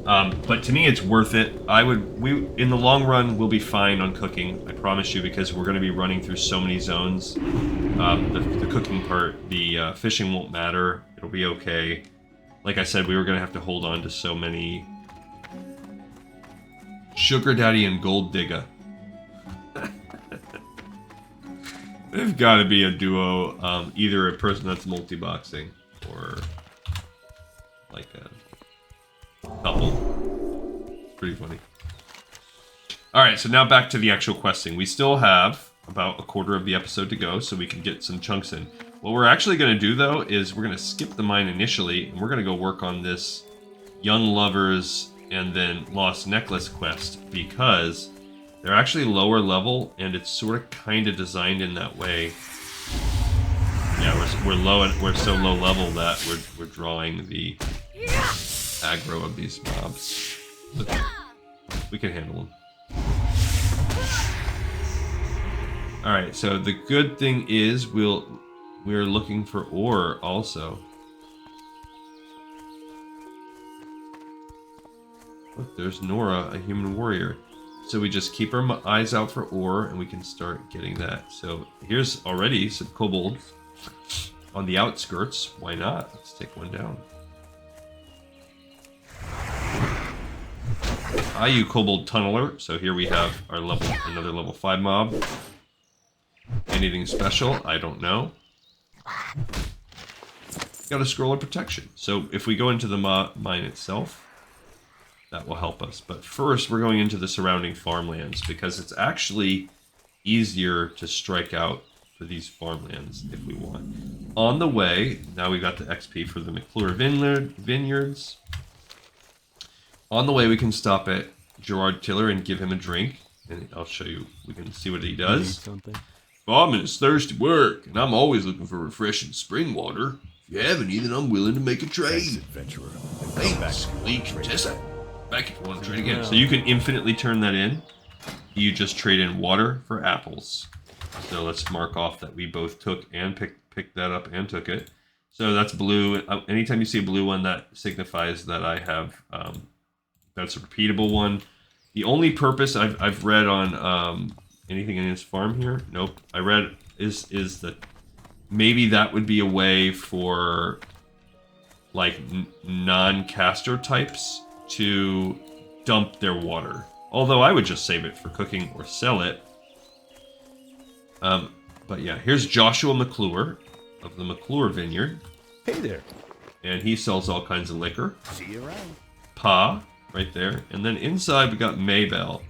But to me, it's worth it. In the long run, we'll be fine on cooking. I promise you, because we're going to be running through so many zones. The cooking part, the fishing won't matter. It'll be okay. Like I said, we were going to have to hold on to so many. Sugar Daddy and Gold Digger. They've got to be a duo. Either a person that's multi-boxing or like a couple. It's pretty funny. Alright, so now back to the actual questing. We still have about a quarter of the episode to go, so we can get some chunks in. What we're actually going to do, though, is we're going to skip the mine initially, and we're going to go work on this Young Lovers and then Lost Necklace quest, because they're actually lower level, and it's sort of kind of designed in that way. Yeah, we're so low level that we're drawing the aggro of these mobs. But we can handle them. All right, so the good thing is we're looking for ore also. Look, there's Nora, a human warrior. So we just keep our eyes out for ore, and we can start getting that. So here's already some kobolds on the outskirts. Why not? Let's take one down. Hi, you kobold tunneler. So here we have our another level 5 mob. Anything special? I don't know. Got a scroll of protection. So if we go into the mine itself, that will help us. But first, we're going into the surrounding farmlands, because it's actually easier to strike out for these farmlands if we want. On the way, now we got the XP for the McClure Vineyards. On the way, we can stop at Gerard Tiller and give him a drink. And I'll show you. We can see what he does. Something. Farming is thirsty work, and I'm always looking for refreshing spring water. If you have any, then I'm willing to make a trade. Thanks, adventurer. Thanks, we can test it. Back if you want to trade again. So you can infinitely turn that in. You just trade in water for apples. So let's mark off that we both took and picked that up and took it. So that's blue. Anytime you see a blue one, that signifies that I have that's a repeatable one. The only purpose I've read on anything in this farm here, nope. I read is that maybe that would be a way for like non-caster types to dump their water. Although I would just save it for cooking or sell it. But yeah, here's Joshua McClure of the McClure Vineyard. Hey there. And he sells all kinds of liquor. See you around. Pa, right there. And then inside we got Maybell.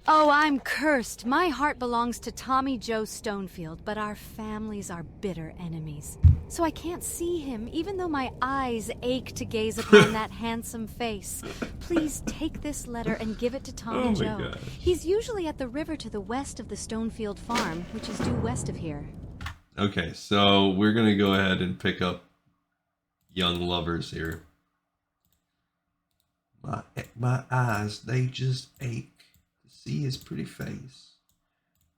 Oh, I'm cursed. My heart belongs to Tommy Joe Stonefield, but our families are bitter enemies. So I can't see him, even though my eyes ache to gaze upon that handsome face. Please take this letter and give it to Tommy Joe. Gosh. He's usually at the river to the west of the Stonefield farm, which is due west of here. Okay, so we're going to go ahead and pick up young lovers here. My eyes, they just ache to see his pretty face.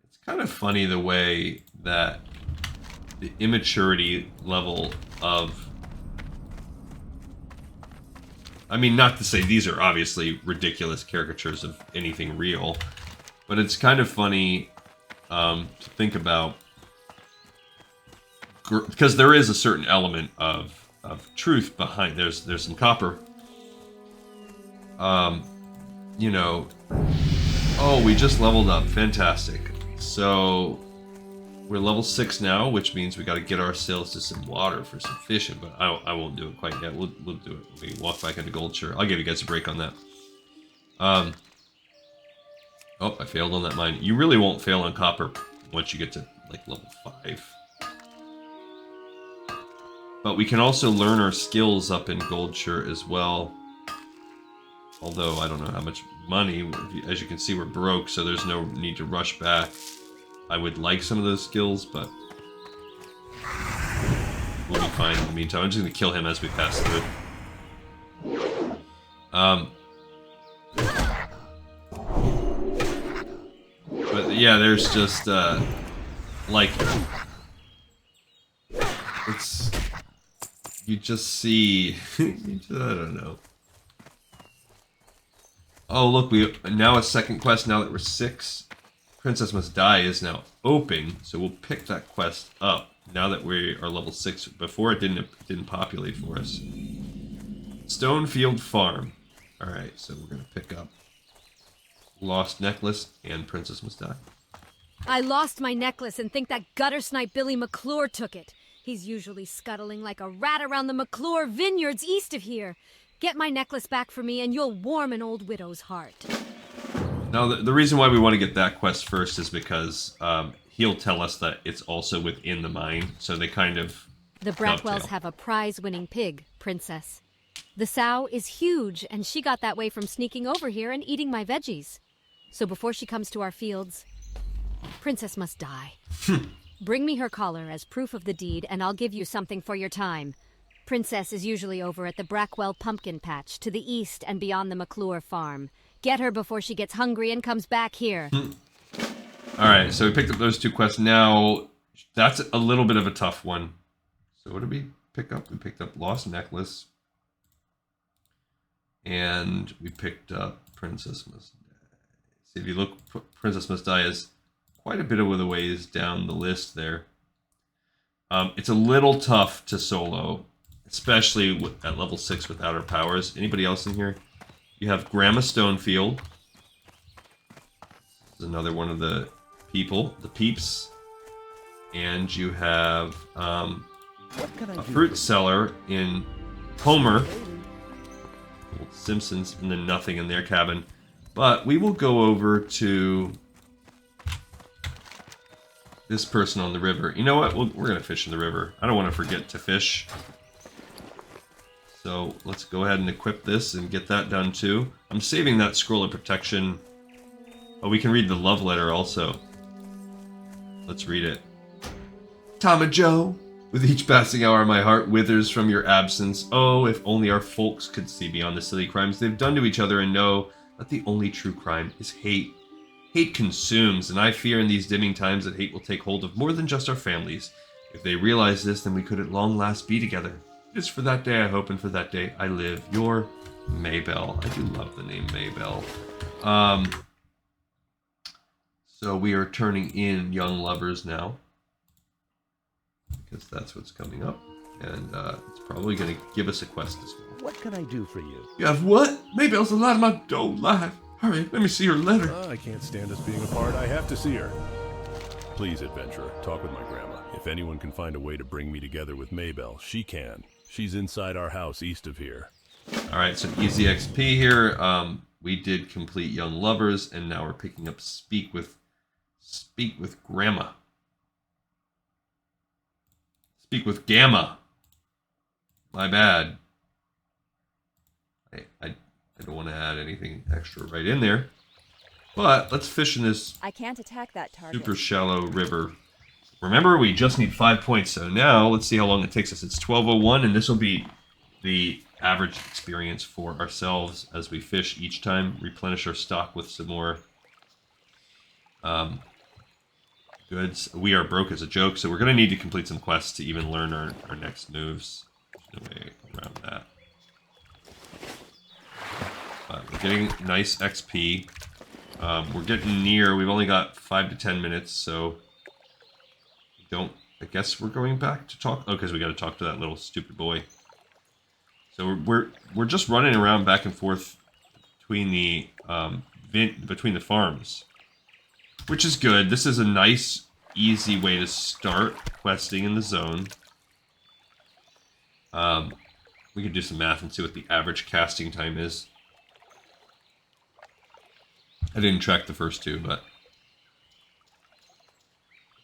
It's kind of funny the way that the immaturity level of... I mean, not to say these are obviously ridiculous caricatures of anything real, but it's kind of funny to think about, because there is a certain element of truth behind. There's some copper. You know, oh, we just leveled up. Fantastic. So we're level 6 now, which means we got to get ourselves to some water for some fishing. But I won't do it quite yet. We'll do it when we walk back into Goldshire. I'll give you guys a break on that. Oh, I failed on that mine. You really won't fail on copper once you get to like level 5. But we can also learn our skills up in Goldshire as well. Although I don't know how much money. As you can see, we're broke, so there's no need to rush back. I would like some of those skills, but we'll be fine in the meantime. I'm just going to kill him as we pass through. But yeah, there's just like it's you just see I don't know. Oh look, we now a second quest now that we're 6. Princess Must Die is now open, so we'll pick that quest up now that we are level 6. Before it didn't populate for us. Stonefield Farm. Alright, so we're gonna pick up Lost Necklace and Princess Must Die. I lost my necklace and think that gutter snipe Billy McClure took it. He's usually scuttling like a rat around the McClure vineyards east of here. Get my necklace back for me and you'll warm an old widow's heart. Now, the reason why we want to get that quest first is because he'll tell us that it's also within the mine, so they kind of The Bratwells dovetail. have a prize-winning pig, Princess. The sow is huge, and she got that way from sneaking over here and eating my veggies. So before she comes to our fields, Princess must die. Bring me her collar as proof of the deed, and I'll give you something for your time. Princess is usually over at the Brackwell Pumpkin Patch, to the east and beyond the McClure farm. Get her before she gets hungry and comes back here. Alright, so we picked up those 2 quests. Now, that's a little bit of a tough one. So what did we pick up? We picked up Lost Necklace. And we picked up Princess Must Die. See, if you look, Princess Must Die is quite a bit of the ways down the list there. It's a little tough to solo, especially at level 6 without her powers. Anybody else in here? You have Grandma Stonefield. This is another one of the people, the peeps. And you have a fruit seller in Homer. Old Simpsons, and then nothing in their cabin. But we will go over to this person on the river. You know what? We're going to fish in the river. I don't want to forget to fish. So let's go ahead and equip this and get that done too. I'm saving that scroll of protection. Oh, we can read the love letter also. Let's read it. Tom and Joe, with each passing hour my heart withers from your absence. Oh, if only our folks could see beyond the silly crimes they've done to each other and know that the only true crime is hate. Hate consumes, and I fear in these dimming times that hate will take hold of more than just our families. If they realize this, then we could at long last be together. It is for that day I hope, and for that day I live. Your Maybell. I do love the name Maybell. So we are turning in young lovers now, because that's what's coming up, and it's probably going to give us a quest as well. What can I do for you? You have what? Maybell's alive. My don't lie. Hurry, let me see her letter. I can't stand us being apart. I have to see her. Please, adventurer, talk with my grandma. If anyone can find a way to bring me together with Maybell, she can. She's inside our house east of here. All right, so easy XP here. We did complete young lovers, and now we're picking up speak with grandma. Speak with Gamma. My bad. I don't want to add anything extra right in there. But let's fish in this I can't attack that target. super shallow river. Remember, we just need 5 points. So now let's see how long it takes us. It's 12:01, and this will be the average experience for ourselves as we fish each time. Replenish our stock with some more goods. We are broke as a joke, so we're going to need to complete some quests to even learn our next moves. There's no way around that. We're getting nice XP. We're getting near. We've only got 5 to 10 minutes, so I guess we're going back to talk. Oh, because we got to talk to that little stupid boy. So we're just running around back and forth between the farms, which is good. This is a nice, easy way to start questing in the zone. We can do some math and see what the average casting time is. I didn't track the first two, but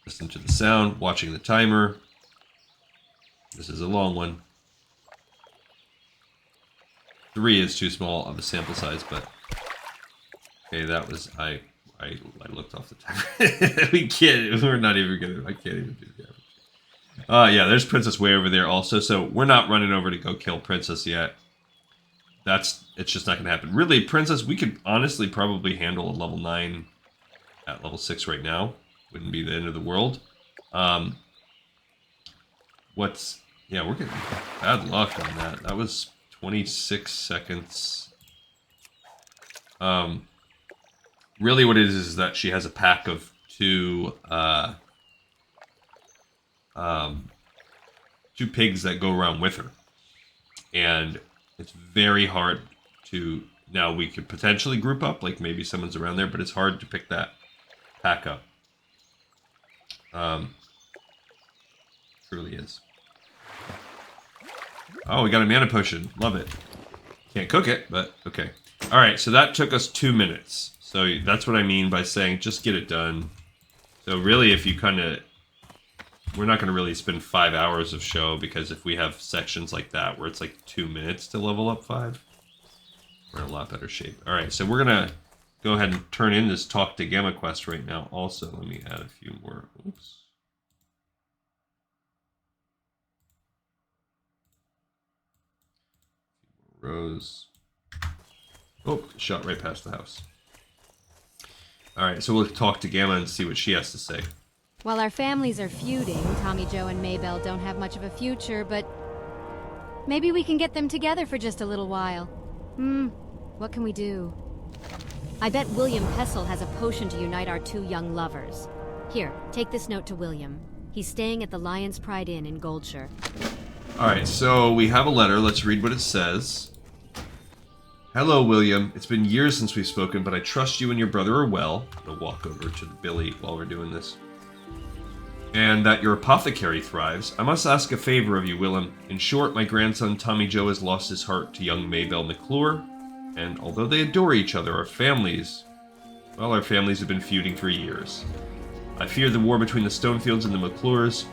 listen to the sound, watching the timer. This is a long one. 3 is too small of a sample size, but okay, that was I looked off the timer. We're not even gonna. I can't even do the average. Yeah, there's Princess way over there also. So we're not running over to go kill Princess yet. It's just not gonna happen. Really, Princess, we could honestly probably handle a level 9 at level 6 right now. Wouldn't be the end of the world. Yeah, we're getting bad luck on that. That was 26 seconds. Really what it is that she has a pack of two pigs that go around with her. And it's very hard to... Now, we could potentially group up, like maybe someone's around there, but it's hard to pick that pack up. Truly is. Oh, we got a mana potion. Love it. Can't cook it, but okay. Alright, so that took us 2 minutes. So that's what I mean by saying just get it done. So really, if you kind of... We're not going to really spend 5 hours of show, because if we have sections like that where it's like 2 minutes to level up 5, we're in a lot better shape. Alright, so we're going to go ahead and turn in this Talk to Gamma quest right now. Also, let me add a few more. Oops. Rose. Oh, shot right past the house. Alright, so we'll talk to Gamma and see what she has to say. While our families are feuding, Tommy Joe and Maybell don't have much of a future, but maybe we can get them together for just a little while. What can we do? I bet William Pessel has a potion to unite our two young lovers. Here, take this note to William. He's staying at the Lion's Pride Inn in Goldshire. Alright, so we have a letter. Let's read what it says. Hello, William. It's been years since we've spoken, but I trust you and your brother are well. I'm going to walk over to Billy while we're doing this. And that your apothecary thrives. I must ask a favor of you, Willem. In short, my grandson Tommy Joe has lost his heart to young Maybell McClure, and although they adore each other, our families have been feuding for years. I fear the war between the Stonefields and the McClures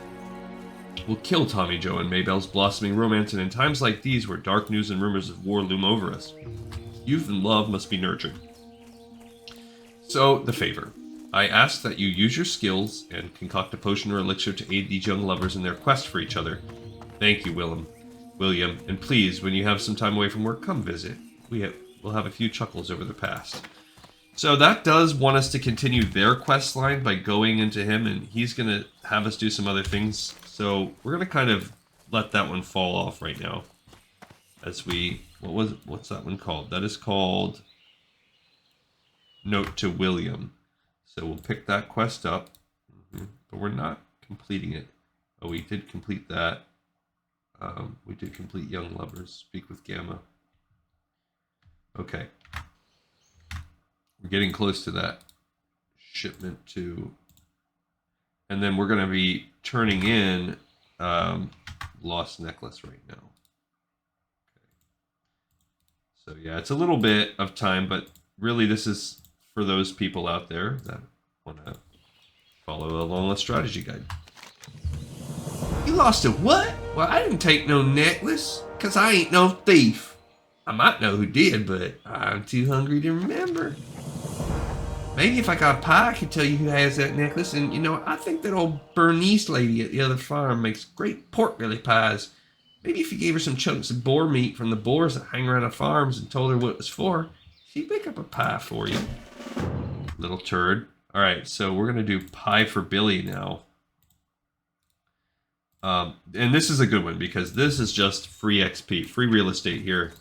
will kill Tommy Joe and Maybell's blossoming romance, and in times like these, where dark news and rumors of war loom over us, youth and love must be nurtured. So, the favor. I ask that you use your skills and concoct a potion or elixir to aid these young lovers in their quest for each other. Thank you, William, and please, when you have some time away from work, come visit. We'll have a few chuckles over the past. So that does want us to continue their quest line by going into him, and he's going to have us do some other things So we're gonna kind of let that one fall off right now. As we, what's that one called? That is called Note to William. So we'll pick that quest up, but we're not completing it. Oh, we did complete that. We did complete Young Lovers. Speak with Gamma. Okay. We're getting close to that shipment to, and then we're going to be turning in Lost Necklace right now. Okay. So yeah, it's a little bit of time, but really this is for those people out there that want to follow along a strategy guide. You lost a what? Well, I didn't take no necklace, 'cause I ain't no thief. I might know who did, but I'm too hungry to remember. Maybe if I got a pie, I could tell you who has that necklace. And, you know, I think that old Bernice lady at the other farm makes great pork belly pies. Maybe if you gave her some chunks of boar meat from the boars that hang around the farms and told her what it was for, she'd make up a pie for you. Little turd. All right, so we're going to do pie for Billy now. And this is a good one because this is just free XP, free real estate here.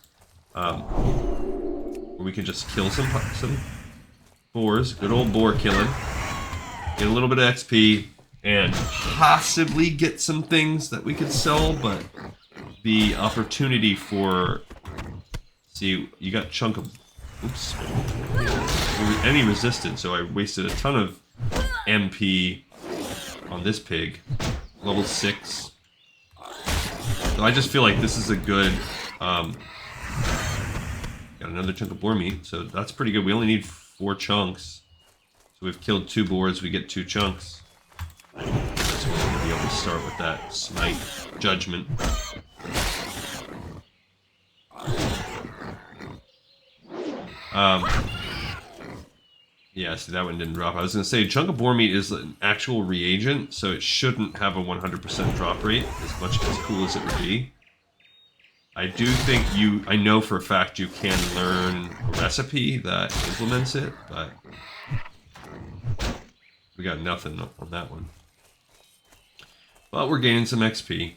Where we can just kill some boars, good old boar killing, get a little bit of XP, and possibly get some things that we could sell, but the opportunity for, see, you got chunk of, oops, any resistance, so I wasted a ton of MP on this pig. Level 6. So I just feel like this is a good, got another chunk of boar meat, so that's pretty good. We only need 4 chunks. So we've killed 2 boars, we get 2 chunks. So we're going to be able to start with that Smite Judgment. Yeah, see that one didn't drop. I was going to say, chunk of boar meat is an actual reagent, so it shouldn't have a 100% drop rate, as much as cool as it would be. I do think I know for a fact you can learn a recipe that implements it, but we got nothing on that one. But we're gaining some XP,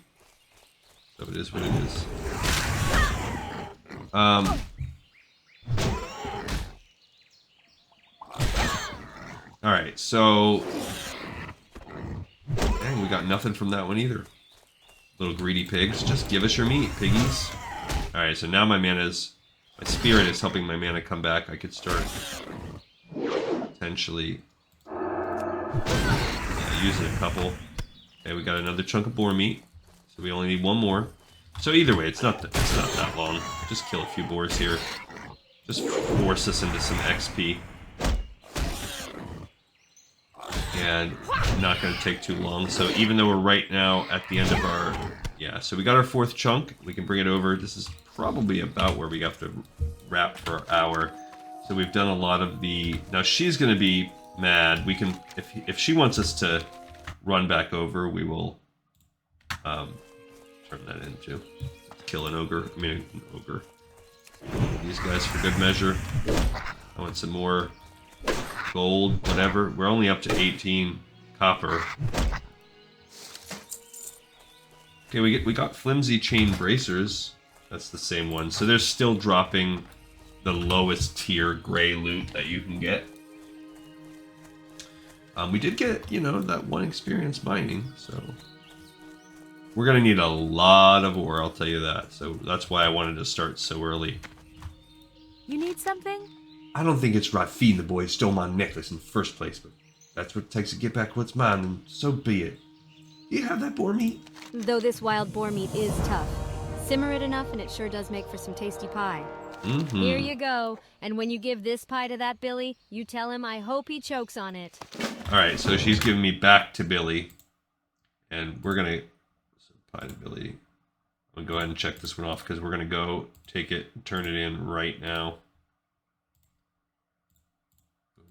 so it is what it is. Alright, so dang, we got nothing from that one either. Little greedy pigs, just give us your meat, piggies. Alright, so now my spirit is helping my mana come back. I could start potentially using a couple. Okay, we got another chunk of boar meat, so we only need 1 more. So either way, it's not that long. Just kill a few boars here. Just force us into some XP. And not going to take too long. So even though we're right now at the end of our... Yeah, so we got our 4th chunk. We can bring it over. This is probably about where we have to wrap for our hour. So we've done a lot of the... Now she's going to be mad. We can... If she wants us to run back over, we will turn that into... Kill an ogre. I mean, an ogre. These guys for good measure. I want some more... gold, whatever. We're only up to 18 copper. Okay, we got flimsy chain bracers. That's the same one. So they're still dropping the lowest tier gray loot that you can get. We did get, you know, that 1 experience mining, so we're gonna need a lot of ore, I'll tell you that. So that's why I wanted to start so early. You need something? I don't think it's right feeding the boy who stole my necklace in the first place, but that's what it takes to get back what's mine, and so be it. Do you have that boar meat? Though this wild boar meat is tough. Simmer it enough and it sure does make for some tasty pie. Mm-hmm. Here you go. And when you give this pie to that Billy, you tell him I hope he chokes on it. Alright, so she's giving me back to Billy. And we're gonna... So pie to Billy. I'm gonna go ahead and check this one off, because we're gonna go take it and turn it in right now.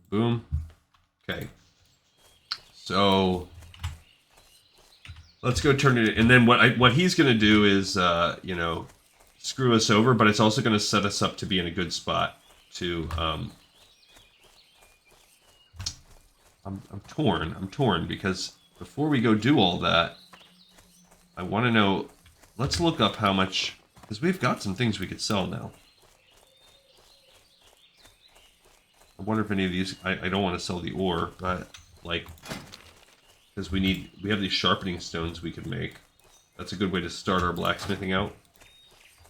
Boom. Okay. So... let's go turn it in. And then what he's going to do is, you know, screw us over, but it's also going to set us up to be in a good spot to, I'm torn because before we go do all that, I want to know. Let's look up how much, because we've got some things we could sell now. I wonder if any of these. I don't want to sell the ore, but like, because we have these sharpening stones we could make. That's a good way to start our blacksmithing out.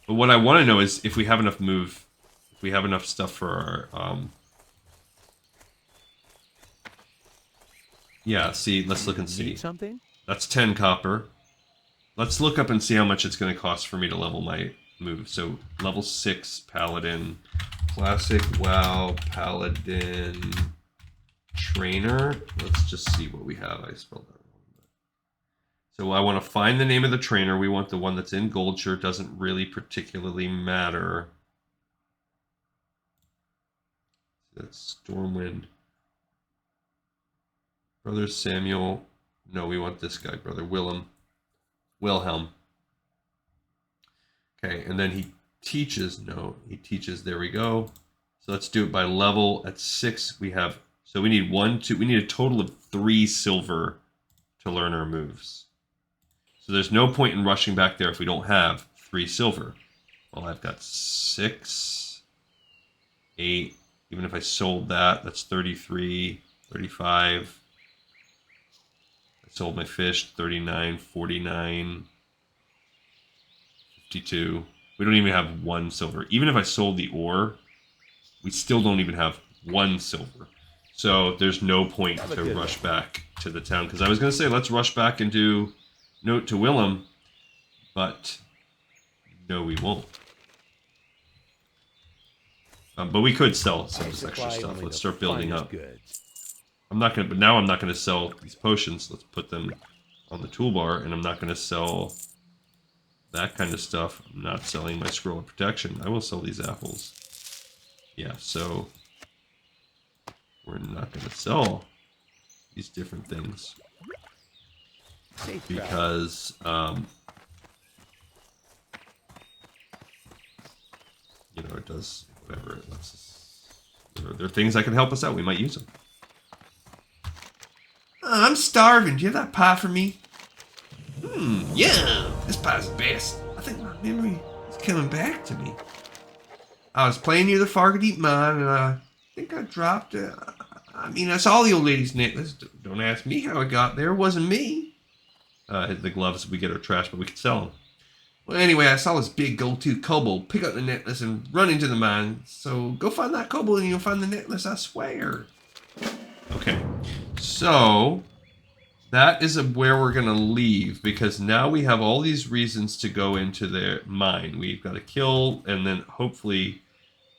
But what I want to know is if we have enough if we have enough stuff for our yeah, see, let's look and see. Need something? That's 10 copper. Let's look up and see how much it's going to cost for me to level my move. So, level 6 Paladin. Classic WoW Paladin Trainer. Let's just see what we have. I spelled that wrong. So, I want to find the name of the trainer. We want the one that's in Goldshire. Doesn't really particularly matter. That's Stormwind. Brother Samuel. No, we want this guy, Brother Wilhelm. Okay, and then he teaches. No, he teaches. There we go. So let's do it by level. At 6, we have. So we need we need a total of 3 silver to learn our moves. So there's no point in rushing back there if we don't have 3 silver. Well, I've got 6, 8. Even if I sold that, that's 33, 35. Sold my fish, 39, 49, 52. We don't even have 1 silver. Even if I sold the ore, we still don't even have 1 silver. So there's no point to rush back to the town. Because I was going to say, let's rush back and do Note to Willem. But no, we won't. But we could sell some of this extra stuff. Let's start building up. I'm not gonna, but now I'm not gonna sell these potions. Let's put them on the toolbar, and I'm not gonna sell that kind of stuff. I'm not selling my scroll of protection. I will sell these apples. Yeah, so we're not gonna sell these different things because you know, it does whatever it lets us. There are things that can help us out. We might use them. I'm starving. Do you have that pie for me? Yeah. This pie's the best. I think my memory is coming back to me. I was playing near the Fargadeep mine, and I think I dropped it. I mean, I saw the old lady's necklace. Don't ask me how it got there. It wasn't me. The gloves, we get our trash, but we could sell them. Well, anyway, I saw this big gold-toothed kobold pick up the necklace and run into the mine. So go find that kobold and you'll find the necklace, I swear. Okay, so that is where we're going to leave because now we have all these reasons to go into their mine. We've got to kill, and then hopefully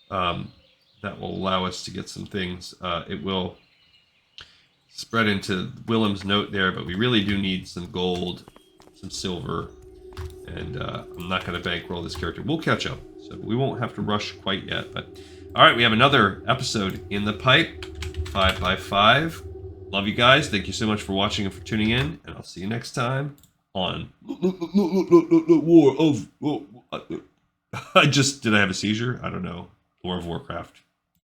that will allow us to get some things. It will spread into Willem's note there, but we really do need some gold, some silver, and I'm not going to bankroll this character. We'll catch up, so we won't have to rush quite yet. But all right, we have another episode in the pipe. 5x5. Love you guys. Thank you so much for watching and for tuning in. And I'll see you next time on War of... Did I have a seizure? I don't know. War of Warcraft.